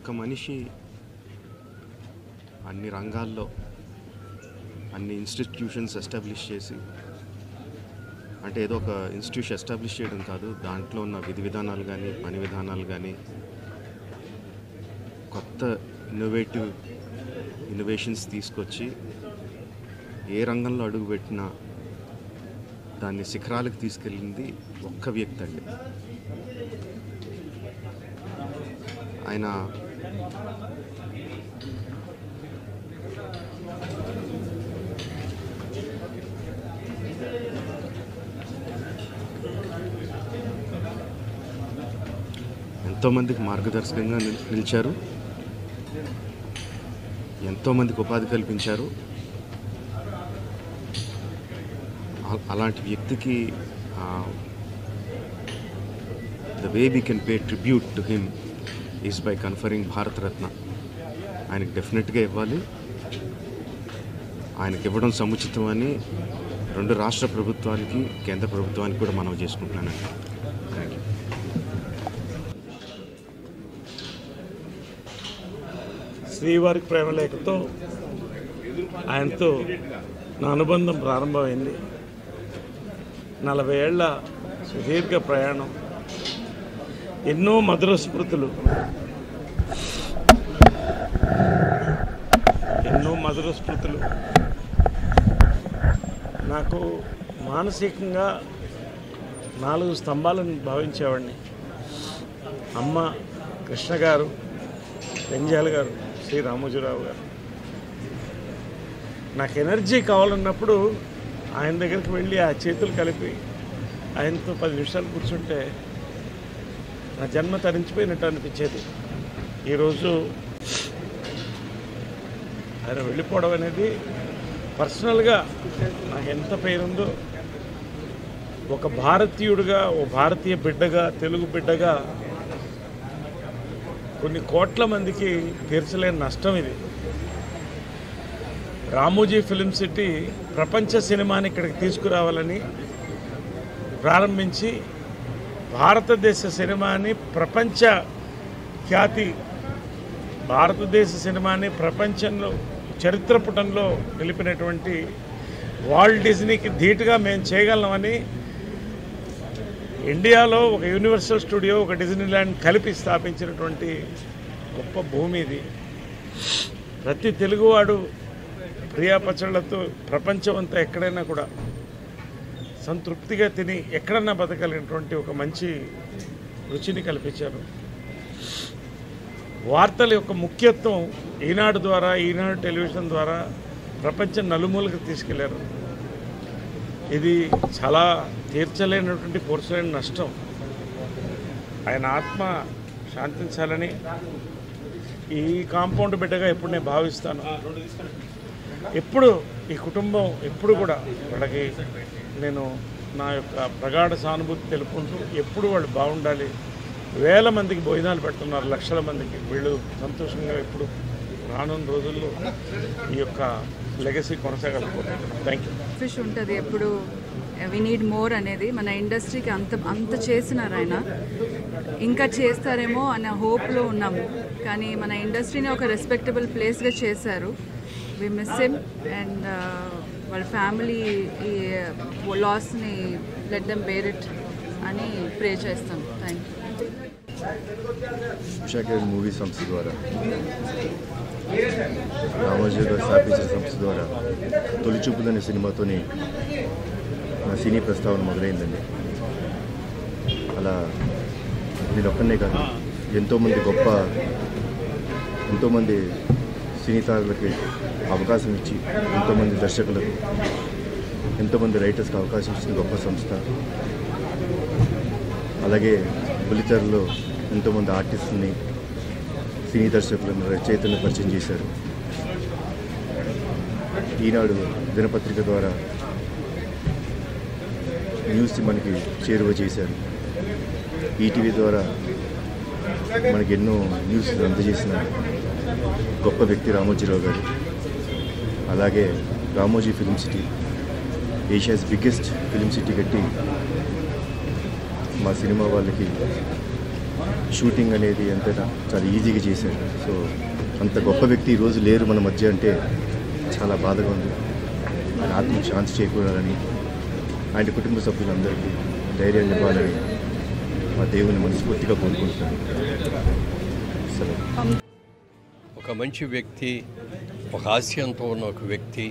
ఒక్క మనిషి అన్ని రంగాల్లో అన్ని ఇన్స్టిట్యూషన్స్ ఎస్టాబ్లిష్ చేసి, అంటే ఏదో ఒక ఇన్స్టిట్యూషన్ ఎస్టాబ్లిష్ చేయడం కాదు, దాంట్లో ఉన్న విధి విధానాలు కానీ పని విధానాలు కానీ కొత్త ఇన్నోవేషన్స్ తీసుకొచ్చి ఏ రంగంలో అడుగుపెట్టినా దాన్ని శిఖరాలకు తీసుకెళ్ళింది ఒక్క వ్యక్తి అండి. ఆయన ఎంతోమందికి మార్గదర్శకంగా నిలిచారు, ఎంతోమందికి ఉపాధి కల్పించారు. అలాంటి వ్యక్తికి the way we can pay tribute to him is by conferring Bharat Ratna. ఆయనకి డెఫినెట్గా ఇవ్వాలి. ఆయనకి ఇవ్వడం సముచితమని రెండు రాష్ట్ర ప్రభుత్వానికి కేంద్ర ప్రభుత్వానికి కూడా మనవి చేసుకుంటున్నానండి. Thank you. శ్రీవారి ప్రేమలేఖతో ఆయనతో నా అనుబంధం ప్రారంభమైంది. 40 ఏళ్ల సుదీర్ఘ ప్రయాణం, ఎన్నో మధుర స్మృతులు, నాకు మానసికంగా 4 స్తంభాలను భావించేవాడిని. అమ్మ కృష్ణ గారు, పెంజాల్ గారు, శ్రీ రామోజీరావు గారు. నాకు ఎనర్జీ కావాలన్నప్పుడు ఆయన దగ్గరికి వెళ్ళి ఆ చేతులు కలిపి ఆయనతో 10 నిమిషాలు కూర్చుంటే నా జన్మ తరించిపోయినట్టు అనిపించేది. ఈరోజు ఆయన వెళ్ళిపోవడం అనేది పర్సనల్గా నాకు ఎంత పేరుందో, ఒక భారతీయుడిగా, ఓ భారతీయ బిడ్డగా, తెలుగు బిడ్డగా కొన్ని కోట్ల మందికి తీర్చలేని నష్టం ఇది. రామోజీ ఫిలిం సిటీ ప్రపంచ సినిమాని ఇక్కడికి తీసుకురావాలని ప్రారంభించి భారతదేశ సినిమాని ప్రపంచంలో చరిత్ర పుటంలో నిలిపినటువంటి వాల్ట్ డిజ్నీకి ధీటుగా మేము చేయగలమని ఇండియాలో ఒక యూనివర్సల్ స్టూడియో, ఒక డిజ్నీల్యాండ్ కలిపి స్థాపించినటువంటి గొప్ప భూమి ఇది. ప్రతి తెలుగువాడు ప్రియా పచ్చళ్లతో ప్రపంచం అంతా ఎక్కడైనా కూడా సంతృప్తిగా తిని ఎక్కడన్నా బతకలిగినటువంటి ఒక మంచి రుచిని కల్పించారు. వార్తల యొక్క ముఖ్యత్వం ఈనాడు ద్వారా, ఈనాడు టెలివిజన్ ద్వారా ప్రపంచం నలుమూలకు తీసుకెళ్లారు. ఇది చాలా తీర్చలేనటువంటి పూర్చలేని నష్టం. ఆయన ఆత్మ శాంతించాలని ఈ కాంపౌండ్ బిడ్డగా ఎప్పుడు నేను భావిస్తాను. ఎప్పుడు ఈ కుటుంబం ఎప్పుడు కూడా వాళ్ళకి నేను నా యొక్క ప్రగాఢ సానుభూతి తెలుపుకుంటూ, ఎప్పుడు వాళ్ళు బాగుండాలి. వేల మందికి భోజనాలు పెడుతున్నారు, లక్షల మందికి. వీళ్ళు సంతోషంగా ఎప్పుడు రానున్న రోజుల్లో ఈ యొక్క లెగసీ కొనసాగలుగుతున్నాను. Thank you. ఫిష్ ఉంటుంది ఎప్పుడు, వి నీడ్ మోర్ అనేది. మన ఇండస్ట్రీకి అంత చేసినారు ఆయన, ఇంకా చేస్తారేమో అనే హోప్లో ఉన్నాము. కానీ మన ఇండస్ట్రీని ఒక రెస్పెక్టబుల్ ప్లేస్గా చేశారు. వి మిస్ హిమ్ అండ్ వాళ్ళ ఫ్యామిలీ ఈ లాస్ని లెట్ దెమ్ బేర్ ఇట్ అని ప్రే చేస్తాం. Thank you. ఉషాకిరణ్ మూవీ సంస్థ ద్వారా, రామోజీ గారు స్థాపించిన సంస్థ ద్వారా తొలి చూపుదనే సినిమాతోని నా సినీ ప్రస్తావన మొదలైందండి. అలా నేను ఒక్కనే కాదు, ఎంతోమంది సినీ తారులకి అవకాశం ఇచ్చి, ఎంతోమంది దర్శకులకు, ఎంతోమంది రైటర్స్కి అవకాశం ఇచ్చిన గొప్ప సంస్థ. అలాగే బుల్లితెరలో ఎంతోమంది ఆర్టిస్టులని, సినీ దర్శకులను, రచయితలను పరిచయం చేశారు. ఈనాడు దినపత్రిక ద్వారా న్యూస్ మనకి చేరువ చేశారు. ఈటీవీ ద్వారా మనకి ఎన్నో న్యూస్ అందజేసిన గొప్ప వ్యక్తి రామోజీరావు గారు. అలాగే Ramoji film city, Asia's biggest film city కట్టి మా సినిమా వాళ్ళకి షూటింగ్ అనేది ఎంతైనా చాలా ఈజీగా చేశారు. సో అంత గొప్ప వ్యక్తి ఈరోజు లేరు మన మధ్య అంటే చాలా బాధగా ఉంది. ఆయన ఆత్మకు శాంతి చేకూరాలని, ఆయన కుటుంబ సభ్యులందరికీ ధైర్యాన్ని ఇవ్వాలని మా దేవుని మనస్ఫూర్తిగా కోరుకుంటున్నాను. సరే, ఒక మంచి వ్యక్తి, ఒక ఆశయంతో ఉన్న ఒక వ్యక్తి,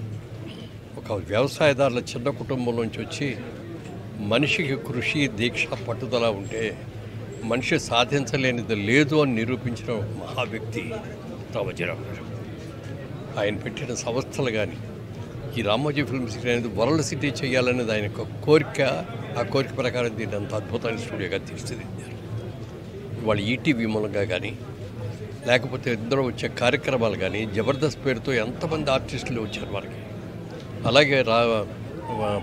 ఒక వ్యవసాయదారుల చిన్న కుటుంబం నుంచి వచ్చి మనిషికి కృషి, దీక్ష, పట్టుదల ఉంటే మనిషి సాధించలేనిది లేదు అని నిరూపించిన మహా వ్యక్తి రామోజీరావు గారు. ఆయన పెట్టిన సంస్థలు కానీ ఈ రామోజీ ఫిల్మ్ సిటీ అనేది వరల్డ్ సిటీ చేయాలనేది ఆయన ఒక కోరిక. ఆ కోరిక ప్రకారం దీన్ని అంత అద్భుతమైన స్టూడియోగా తీర్చిదిద్దారు. ఇవాళ ఈటీవీ మూలంగా కానీ లేకపోతే ఇద్దరు వచ్చే కార్యక్రమాలు కానీ జబర్దస్త్ పేరుతో ఎంతమంది ఆర్టిస్టులు వచ్చారు వారికి. అలాగే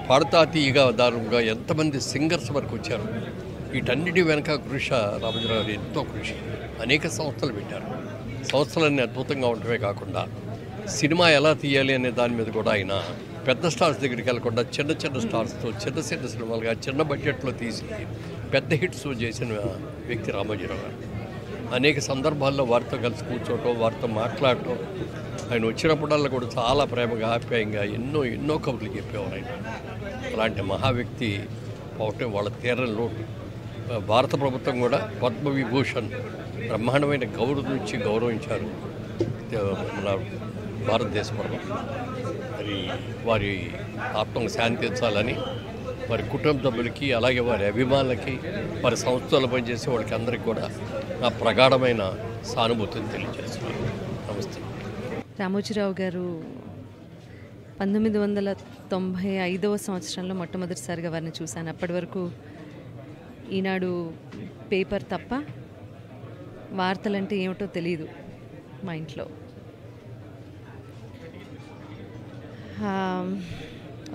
పాడుతా తీయగా దారుగా ఎంతమంది సింగర్స్ వరకు వచ్చారు. వీటన్నిటి వెనక కృషి రామోజీరావు గారు ఎంతో కృషి. అనేక సంస్థలు పెట్టారు. సంస్థలన్నీ అద్భుతంగా ఉండటమే కాకుండా సినిమా ఎలా తీయాలి అనే దాని మీద కూడా ఆయన పెద్ద స్టార్స్ దగ్గరికి వెళ్ళకుండా చిన్న చిన్న స్టార్స్తో చిన్న చిన్న సినిమాలుగా చిన్న బడ్జెట్లో తీసి పెద్ద హిట్స్ చేసిన వ్యక్తి రామోజీరావు గారు. అనేక సందర్భాల్లో వారితో కలిసి కూర్చోవటం, వారితో మాట్లాడటం, ఆయన వచ్చినప్పుడల్లా కూడా చాలా ప్రేమగా, ఆప్యాయంగా ఎన్నో కబుర్లు చెప్పేవారు ఆయన. అలాంటి మహా వ్యక్తి పోవటం వాళ్ళ తీరని లోటు. భారత ప్రభుత్వం కూడా పద్మవిభూషణ్ బ్రహ్మాండమైన గౌరవించారు మన భారతదేశ ప్రభుత్వం. మరి వారి ఆత్మకు శాంతించాలని వారి కుటుంబ సభ్యులకి, అలాగే వారి అభిమానులకి, వారి సంస్థలు పనిచేసే వాళ్ళకి అందరికీ కూడా నా ప్రగాఢమైన సానుభూతిని తెలియజేస్తున్నాను. నమస్తే. రామోజీరావు గారు 1995వ సంవత్సరంలో మొట్టమొదటిసారిగా వారిని చూశాను. అప్పటి వరకు ఈనాడు పేపర్ తప్ప వార్తలంటే ఏమిటో తెలియదు మా ఇంట్లో.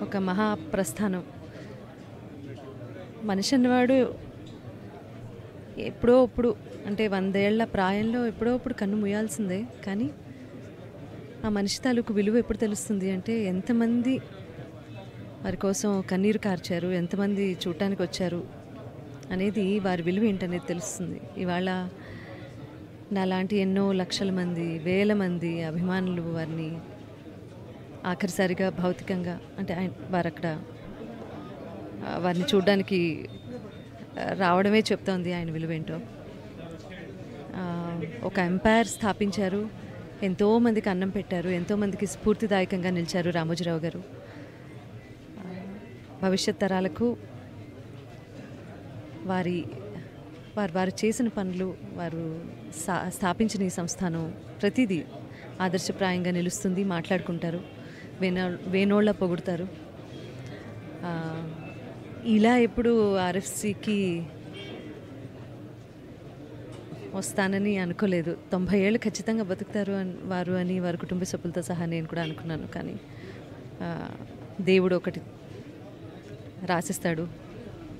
ఒక మహాప్రస్థానం. మనిషి అన్నవాడు ఎప్పుడో ఇప్పుడు అంటే 100 ఏళ్ల ప్రాయంలో ఎప్పుడో ఇప్పుడు కన్ను మూయాల్సిందే. కానీ ఆ మనిషి తాలూకు విలువ ఎప్పుడు తెలుస్తుంది అంటే ఎంతమంది వారి కోసం కన్నీరు కార్చారు, ఎంతమంది చూడటానికి వచ్చారు అనేది, వారి విలువ ఏంటనేది తెలుస్తుంది. ఇవాళ నాలాంటి ఎన్నో లక్షల మంది, వేల మంది అభిమానులు వారిని ఆఖరిసారిగా భౌతికంగా అంటే వారు అక్కడ వారిని చూడడానికి రావడమే చెప్తోంది ఆయన విలువేంటో. ఒక ఎంపైర్ స్థాపించారు, ఎంతోమందికి అన్నం పెట్టారు, ఎంతోమందికి స్ఫూర్తిదాయకంగా నిలిచారు రామోజీరావు గారు. భవిష్యత్ తరాలకు వారు చేసిన పనులు, వారు స్థాపించిన ఈ సంస్థానం ప్రతిదీ ఆదర్శప్రాయంగా నిలుస్తుంది. మాట్లాడుకుంటారు, వేనోళ్ళ పొగుడతారు. ఇలా ఎప్పుడు ఆర్ఎఫ్సికి వస్తానని అనుకోలేదు. 90 ఏళ్ళు ఖచ్చితంగా బతుకుతారు వారు అని వారి కుటుంబ సభ్యులతో సహా నేను కూడా అనుకున్నాను. కానీ దేవుడు ఒకటి రాసిస్తాడు,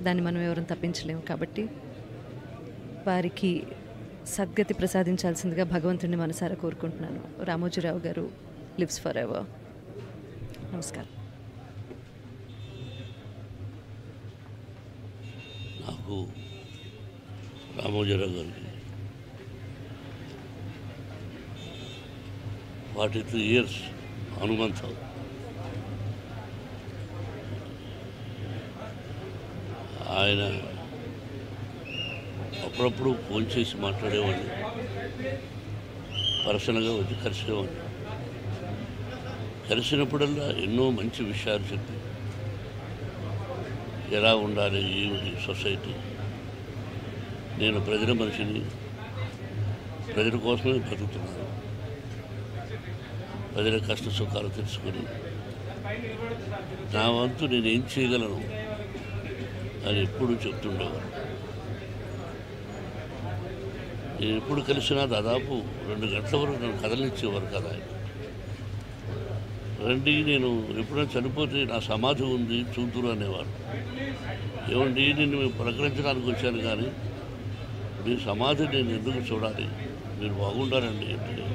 దాన్ని మనం ఎవరూ తప్పించలేము. కాబట్టి వారికి సద్గతి ప్రసాదించాల్సిందిగా భగవంతుడిని మనసారా కోరుకుంటున్నాను. రామోజీరావు గారు లివ్స్ ఫర్ ఎవర్. నమస్కారం. నాకు రామోజీరావు గారికి 42 years అనుబంధం. ఆయన అప్పుడప్పుడు ఫోన్ చేసి మాట్లాడేవాడిని, పర్సనల్గా వచ్చి కలిసేవాడిని. కలిసినప్పుడల్లా ఎన్నో మంచి విషయాలు చెప్పి ఎలా ఉండాలి, ఏమిటి సొసైటీ, నేను ప్రజల మనిషిని, ప్రజల కోసమే బతుకుతున్నాను, ప్రజల కష్ట సుఖాలు తెలుసుకొని నా వంతు నేనేం చేయగలను అని ఎప్పుడు చెప్తుండేవారు. నేను ఎప్పుడు కలిసినా దాదాపు 2 గంటల వరకు నన్ను కదలనిచ్చేవారు కదా ఆయన. రండి, నేను ఎప్పుడైనా చనిపోతే నా సమాధి ఉంది చూతురు అనేవారు. ఏమండి, నేను ప్రకటించడానికి వచ్చాను కానీ మీ సమాధి నేను ఎందుకు చూడాలి, మీరు బాగుండాలండి అంటే,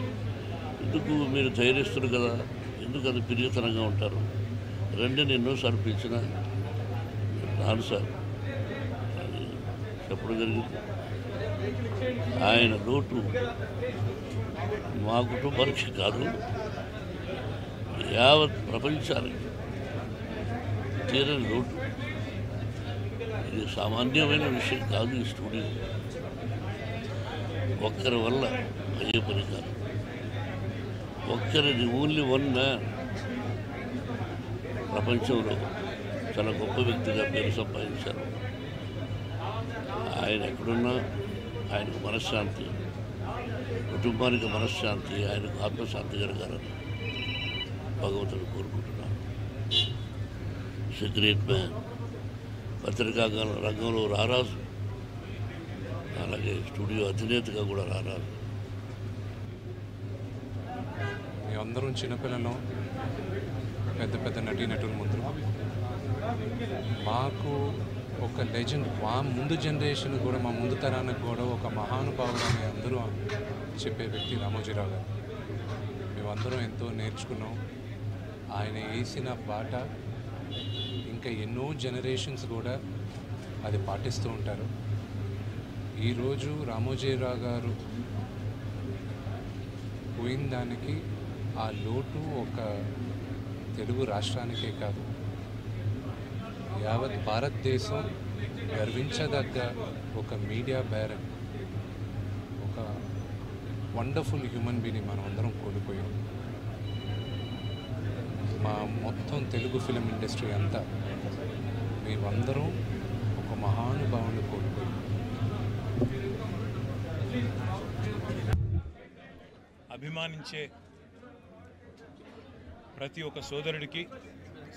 ఎందుకు మీరు ధైర్యస్తులు కదా, ఎందుకు అది పిరిగితనంగా ఉంటారు, రండి నేను ఎన్నోసార్లు పిలిచిన రాను సార్ అని చెప్పడం జరిగింది. ఆయన లోటు మా కుటుంబానికి కాదు, యావత్ ప్రపంచానికి తీరని లోటు. ఇది సామాన్యమైన విషయం కాదు. ఈ స్టూడియో ఒక్కరి వల్ల అయ్యే పని కాదు. ఒక్కరిది ఓన్లీ వన్ మ్యాన్ ప్రపంచంలో చాలా గొప్ప వ్యక్తిగా పేరు సంపాదించారు. ఆయన ఎక్కడున్నా ఆయనకు మనశ్శాంతి, కుటుంబానికి మనశ్శాంతి, ఆయనకు ఆత్మశాంతి కలగాలని భగవంతుడు కోరుకుంటున్నాను. It's a great man. పత్రికా రంగంలో రారాజు, అలాగే స్టూడియో అధినేతగా కూడా రారాజు. మేమందరం చిన్నపిల్లలం, పెద్ద పెద్ద నటీనటుల ముందు మాకు ఒక లెజెండ్, మా ముందు జనరేషన్ కూడా, మా ముందు తరానికి కూడా ఒక మహానుభావుడు అని అందరూ చెప్పే వ్యక్తి రామోజీరావు గారు. మేమందరం ఎంతో నేర్చుకున్నాం. ఆయన వేసిన బాట ఇంకా ఎన్నో జనరేషన్స్ కూడా అది పాటిస్తూ ఉంటారు. ఈరోజు రామోజీరావు గారు పోయిన దానికి ఆ లోటు ఒక తెలుగు రాష్ట్రానికే కాదు, యావత్ భారతదేశం గర్వించదగ్గ ఒక మీడియా బ్యారన్, ఒక వండర్ఫుల్ హ్యూమన్ బీయింగ్ మనం అందరం కోల్పోయాం. మా మొత్తం తెలుగు ఫిలిం ఇండస్ట్రీ అంతా మేమందరం ఒక మహానుభావుని కోల్పోయాం. అభిమానించే ప్రతి ఒక్క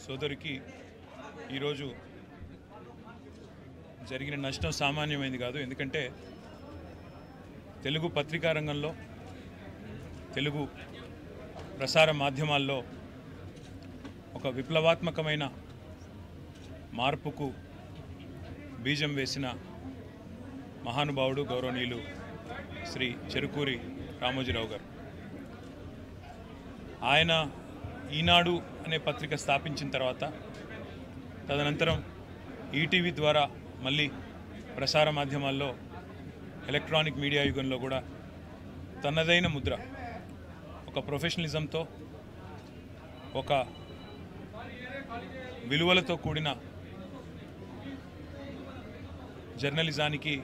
సోదరికి ఈరోజు జరిగిన నష్టం సామాన్యమైంది కాదు. ఎందుకంటే తెలుగు పత్రికా రంగంలో, తెలుగు ప్రసార మాధ్యమాల్లో ఒక విప్లవాత్మకమైన మార్పుకు బీజం వేసిన మహానుభావుడు గౌరవనీయులు శ్రీ చెరుకూరి రామోజీరావు గారు. ఆయన ఈనాడు అనే పత్రిక స్థాపించిన తర్వాత తదనంతరం ఈటీవీ ద్వారా మళ్ళీ ప్రసార మాధ్యమాల్లో, ఎలక్ట్రానిక్ మీడియా యుగంలో కూడా తనదైన ముద్ర, ఒక ప్రొఫెషనలిజంతో, ఒక విలువలతో కూడిన జర్నలిజానికి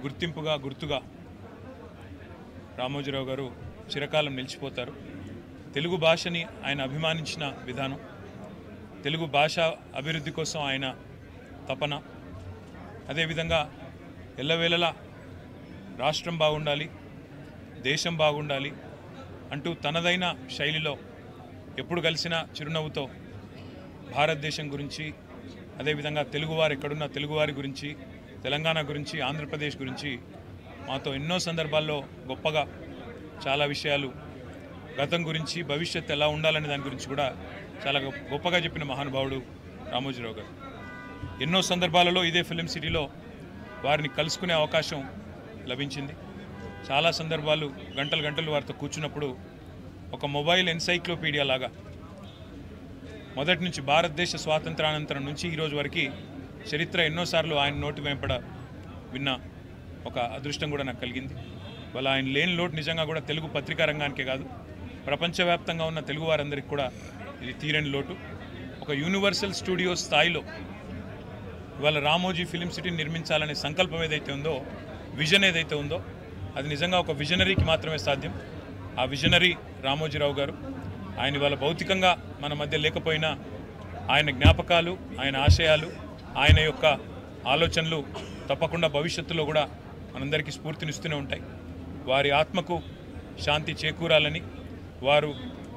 గుర్తుగా రామోజీరావు గారు చిరకాలం నిలిచిపోతారు. తెలుగు భాషని ఆయన అభిమానించిన విధానం, తెలుగు భాష అభివృద్ధి కోసం ఆయన తపన, అదేవిధంగా ఎల్లవేళలా రాష్ట్రం బాగుండాలి, దేశం బాగుండాలి అంటూ తనదైన శైలిలో ఎప్పుడు కలిసినా చిరునవ్వుతో భారతదేశం గురించి, అదేవిధంగా తెలుగువారు ఎక్కడున్న తెలుగువారి గురించి, తెలంగాణ గురించి, ఆంధ్రప్రదేశ్ గురించి మాతో ఎన్నో సందర్భాల్లో గొప్పగా చాలా విషయాలు, గతం గురించి, భవిష్యత్తు ఎలా ఉండాలనే దాని గురించి కూడా చాలా గొప్పగా చెప్పిన మహానుభావుడు రామోజీరావు గారు. ఎన్నో సందర్భాలలో ఇదే ఫిలిం సిటీలో వారిని కలుసుకునే అవకాశం లభించింది. చాలా సందర్భాలు గంటలు వారితో కూర్చున్నప్పుడు ఒక మొబైల్ ఎన్సైక్లోపీడియా లాగా మొదటి నుంచి భారతదేశ స్వాతంత్రానంతరం నుంచి ఈరోజు వరకు చరిత్ర ఎన్నోసార్లు ఆయన నోటి వెంపడ విన్న ఒక అదృష్టం కూడా నాకు కలిగింది. వాళ్ళ ఆయన లేని లోటు నిజంగా కూడా తెలుగు పత్రికా రంగానికే కాదు, ప్రపంచవ్యాప్తంగా ఉన్న తెలుగు వారందరికీ కూడా ఇది తీరని లోటు. ఒక యూనివర్సల్ స్టూడియో స్థాయిలో ఇవాళ రామోజీ ఫిలిం సిటీని నిర్మించాలనే సంకల్పం ఏదైతే ఉందో, విజన్ ఏదైతే ఉందో, అది నిజంగా ఒక విజనరీకి మాత్రమే సాధ్యం. ఆ విజనరీ రామోజీరావు గారు. ఆయన ఇవాళ భౌతికంగా మన మధ్య లేకపోయినా ఆయన జ్ఞాపకాలు, ఆయన ఆశయాలు, ఆయన యొక్క ఆలోచనలు తప్పకుండా భవిష్యత్తులో కూడా మనందరికీ స్ఫూర్తినిస్తూనే ఉంటాయి. వారి ఆత్మకు శాంతి చేకూరాలని, వారు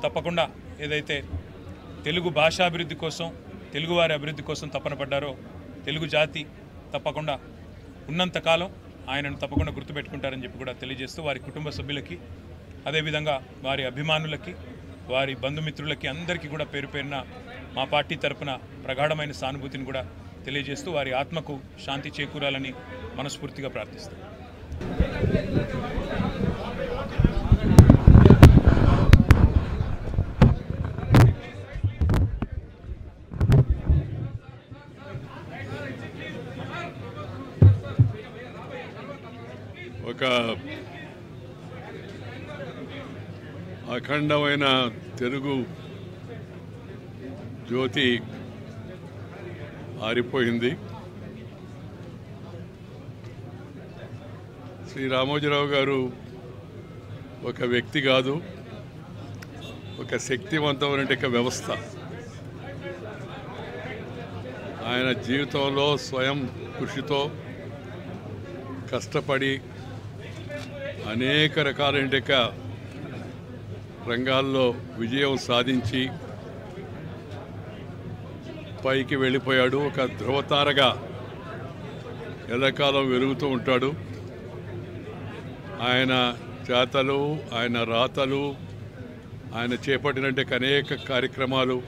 తప్పకుండా ఏదైతే తెలుగు భాషాభివృద్ధి కోసం, తెలుగువారి అభివృద్ధి కోసం తపన పడ్డారో, తెలుగు జాతి తప్పకుండా ఉన్నంతకాలం ఆయనను తప్పకుండా గుర్తుపెట్టుకుంటారని చెప్పి కూడా తెలియజేస్తూ, వారి కుటుంబ సభ్యులకి, అదేవిధంగా వారి అభిమానులకి, వారి బంధుమిత్రులకి అందరికీ కూడా పేరు పేరున మా పార్టీ తరపున ప్రగాఢమైన సానుభూతిని కూడా తెలియజేస్తూ వారి ఆత్మకు శాంతి చేకూరాలని మనస్ఫూర్తిగా ప్రార్థిస్తాం. అఖండమైన తెలుగు జ్యోతి ఆరిపోయింది. శ్రీ రామోజీరావు గారు ఒక వ్యక్తి కాదు, ఒక శక్తివంతమైన వ్యవస్థ. ఆయన జీవితంలో స్వయం కృషితో కష్టపడి అనేక రకాలైన రంగాల్లో విజయం సాధించి పైకి వెళ్ళిపోయాడు. ఒక ధ్రువతారగా ఎల్లకాలం వెలుగుతూ ఉంటాడు. ఆయన చేతలు, ఆయన రాతలు, ఆయన చేపట్టిన అనేక కార్యక్రమాలు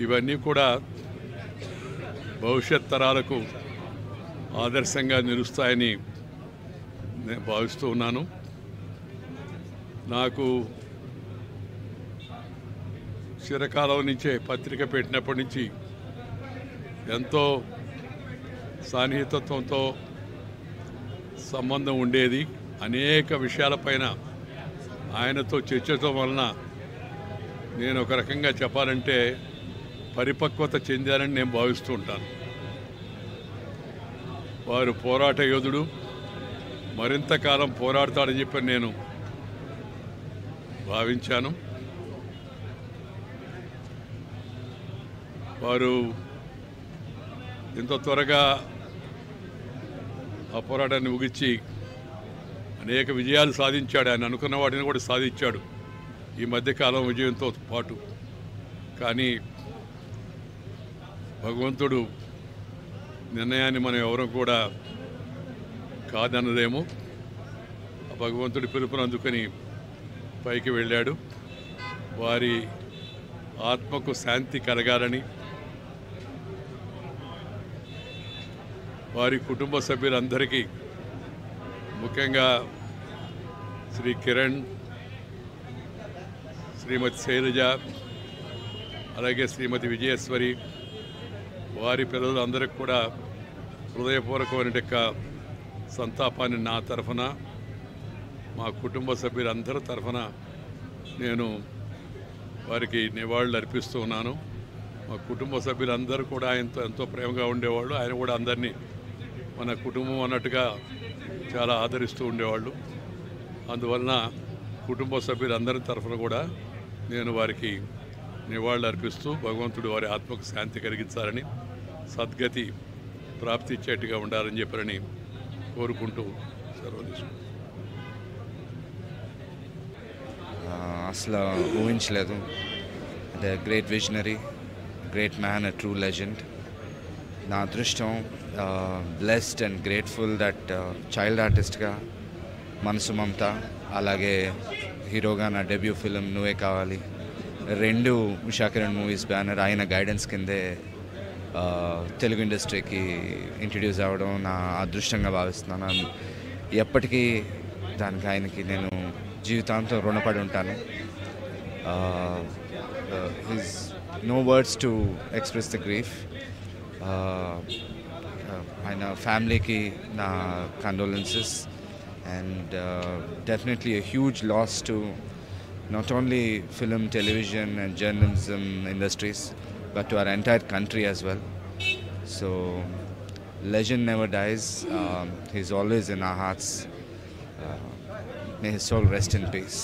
ఇవన్నీ కూడా భవిష్యత్ తరాలకు ఆదర్శంగా నిలుస్తాయని నేను భావిస్తూ ఉన్నాను. నాకు చిరకాలం నుంచే పత్రిక పెట్టినప్పటి నుంచి ఎంతో సాన్నిహితత్వంతో సంబంధం ఉండేది. అనేక విషయాలపైన ఆయనతో చర్చించడం వలన నేను ఒక రకంగా చెప్పాలంటే పరిపక్వత చెందానని నేను భావిస్తూ ఉంటాను. వారు పోరాట యోధుడు, మరింత కాలం పోరాడతాడని చెప్పి నేను భావించాను. వారు ఎంతో త్వరగా ఆ పోరాటాన్ని ముగించి అనేక విజయాలు సాధించాడు. ఆయన అనుకున్న వాటిని కూడా సాధించాడు ఈ మధ్యకాలం విజయంతో పాటు. కానీ భగవంతుడు నిర్ణయాన్ని మనం ఎవరూ కూడా కాదనలేము. ఆ భగవంతుడి పిలుపును అందుకొని పైకి వెళ్ళాడు. వారి ఆత్మకు శాంతి కలగాలని, వారి కుటుంబ సభ్యులందరికీ, ముఖ్యంగా శ్రీ కిరణ్, శ్రీమతి శైలజ, అలాగే శ్రీమతి విజయేశ్వరి, వారి పిల్లలందరికీ కూడా హృదయపూర్వకమైన సంతాపాన్ని నా తరఫున, మా కుటుంబ సభ్యులందరి తరఫున నేను వారికి నివాళులు అర్పిస్తూ ఉన్నాను. మా కుటుంబ సభ్యులందరూ కూడా ఆయనతో ఎంతో ప్రేమగా ఉండేవాళ్ళు. ఆయన కూడా అందరినీ మన కుటుంబం అన్నట్టుగా చాలా ఆదరిస్తూ ఉండేవాళ్ళు. అందువలన కుటుంబ సభ్యులందరి తరఫున కూడా నేను వారికి నివాళులు అర్పిస్తూ భగవంతుడు వారి ఆత్మకు శాంతి కలిగించాలని, సద్గతి ప్రాప్తిచ్చేట్టుగా ఉండాలని చెప్పని కోరుకుంటూ సెలవు తీసుకుంటాను. అసలు ఊహించలేదు. The great visionary, great man, a true legend. నా అదృష్టం, blessed and grateful that child ఆర్టిస్ట్గా మనసు మమత, అలాగే హీరోగా నా డెబ్యూ ఫిలిం నువ్వే కావాలి, రెండు ఉషా కిరణ్ మూవీస్ బ్యానర్ ఆయన గైడెన్స్ కిందే తెలుగు ఇండస్ట్రీకి ఇంట్రడ్యూస్ అవ్వడం నా అదృష్టంగా భావిస్తున్నాను. ఎప్పటికీ దానికి ఆయనకి నేను జీవితాంతం రుణపడి ఉంటాను. His no words to express the grief. ఆయన ఫ్యామిలీకి నా condolences and definitely a huge loss to not only film, television and journalism industries but to our entire country as well. So legend never dies. He's always in our hearts. May his soul rest in peace.